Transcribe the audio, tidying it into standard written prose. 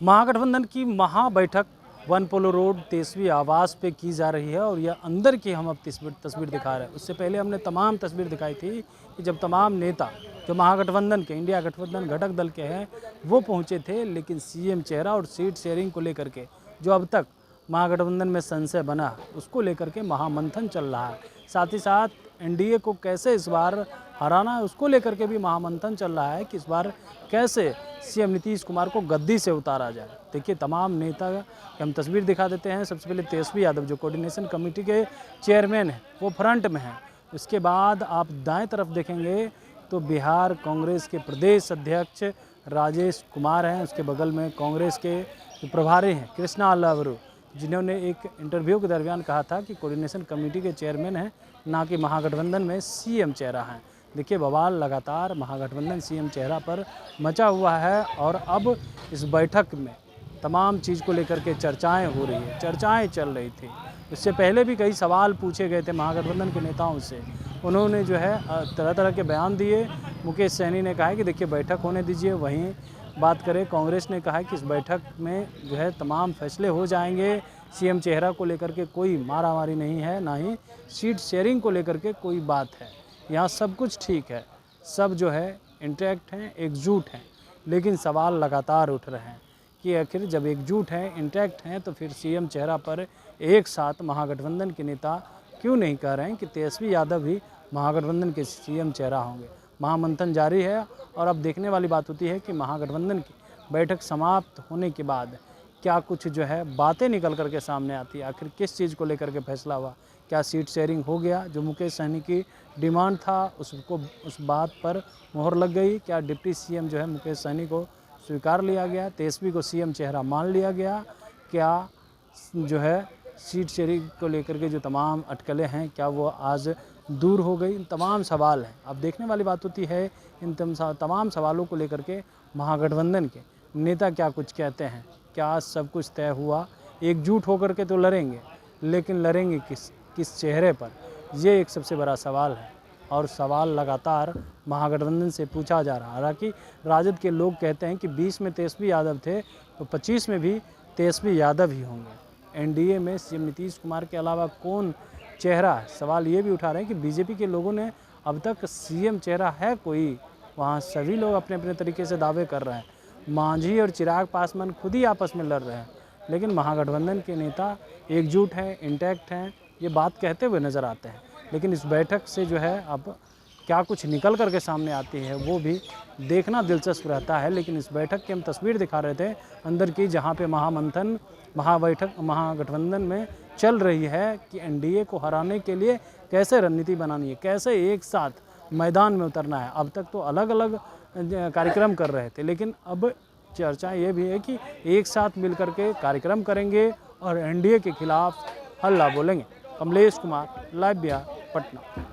महागठबंधन की महाबैठक वन पोलो रोड 23वीं आवास पे की जा रही है और यह अंदर की हम अब तस्वीर दिखा रहे हैं। उससे पहले हमने तमाम तस्वीर दिखाई थी कि जब तमाम नेता जो महागठबंधन के इंडिया गठबंधन घटक दल के हैं वो पहुंचे थे, लेकिन सीएम चेहरा और सीट शेयरिंग को लेकर के जो अब तक महागठबंधन में संशय बना उसको लेकर के महामंथन चल रहा है। साथ ही साथ एनडीए को कैसे इस बार हराना है उसको लेकर के भी महामंथन चल रहा है कि इस बार कैसे सीएम नीतीश कुमार को गद्दी से उतारा जाए। देखिए तमाम नेता की हम तस्वीर दिखा देते हैं। सबसे पहले तेजस्वी यादव जो कोऑर्डिनेशन कमेटी के चेयरमैन हैं वो फ्रंट में हैं। उसके बाद आप दाएं तरफ देखेंगे तो बिहार कांग्रेस के प्रदेश अध्यक्ष राजेश कुमार हैं। उसके बगल में कांग्रेस के जो प्रभारी हैं कृष्णा अल्लावरू, जिन्होंने एक इंटरव्यू के दरमियान कहा था कि कोऑर्डिनेशन कमेटी के चेयरमैन हैं, ना कि महागठबंधन में सीएम चेहरा हैं। देखिए बवाल लगातार महागठबंधन सीएम चेहरा पर मचा हुआ है और अब इस बैठक में तमाम चीज़ को लेकर के चर्चाएं हो रही है, चर्चाएं चल रही थी। इससे पहले भी कई सवाल पूछे गए थे महागठबंधन के नेताओं से, उन्होंने जो है तरह तरह के बयान दिए। मुकेश सहनी ने कहा है कि देखिए बैठक होने दीजिए। वहीं बात करें कांग्रेस ने कहा है कि इस बैठक में जो है तमाम फैसले हो जाएंगे। सीएम चेहरा को लेकर के कोई मारामारी नहीं है, ना ही सीट शेयरिंग को लेकर के कोई बात है। यहाँ सब कुछ ठीक है, सब जो है इंटैक्ट हैं, एकजुट हैं। लेकिन सवाल लगातार उठ रहे हैं कि आखिर जब एकजुट हैं, इंटैक्ट हैं, तो फिर सीएम चेहरा पर एक साथ महागठबंधन के नेता क्यों नहीं कह रहे हैं कि तेजस्वी यादव भी महागठबंधन के सीएम चेहरा होंगे। महामंथन जारी है और अब देखने वाली बात होती है कि महागठबंधन की बैठक समाप्त होने के बाद क्या कुछ जो है बातें निकल करके सामने आती है। आखिर किस चीज़ को लेकर के फैसला हुआ, क्या सीट शेयरिंग हो गया, जो मुकेश सहनी की डिमांड था उसको उस बात पर मोहर लग गई, क्या डिप्टी सीएम जो है मुकेश सहनी को स्वीकार लिया गया, तेजस्वी को सीएम चेहरा मान लिया गया, क्या जो है सीट शेयरिंग को लेकर के जो तमाम अटकलें हैं क्या वो आज दूर हो गई। इन तमाम सवाल हैं। अब देखने वाली बात होती है इन तमाम सवालों को लेकर के महागठबंधन के नेता क्या कुछ कहते हैं। क्या आज सब कुछ तय हुआ? एकजुट होकर के तो लड़ेंगे, लेकिन लड़ेंगे किस चेहरे पर, ये एक सबसे बड़ा सवाल है। और सवाल लगातार महागठबंधन से पूछा जा रहा है। हालांकि राजद के लोग कहते हैं कि 20 में तेजस्वी यादव थे तो 25 में भी तेजस्वी यादव ही होंगे। एनडीए में सीएम नीतीश कुमार के अलावा कौन चेहरा है? सवाल ये भी उठा रहे हैं कि बीजेपी के लोगों ने अब तक सीएम चेहरा है कोई? वहाँ सभी लोग अपने अपने तरीके से दावे कर रहे हैं। मांझी और चिराग पासवान खुद ही आपस में लड़ रहे हैं, लेकिन महागठबंधन के नेता एकजुट हैं, इंटैक्ट हैं, ये बात कहते हुए नज़र आते हैं। लेकिन इस बैठक से जो है अब क्या कुछ निकल करके सामने आती है वो भी देखना दिलचस्प रहता है। लेकिन इस बैठक की हम तस्वीर दिखा रहे थे अंदर की, जहाँ पे महामंथन महाबैठक महागठबंधन में चल रही है कि एनडीए को हराने के लिए कैसे रणनीति बनानी है, कैसे एक साथ मैदान में उतरना है। अब तक तो अलग अलग कार्यक्रम कर रहे थे, लेकिन अब चर्चा ये भी है कि एक साथ मिलकर के कार्यक्रम करेंगे और एनडीए के खिलाफ हल्ला बोलेंगे। कमलेश कुमार, लाइव बिहार, पटना।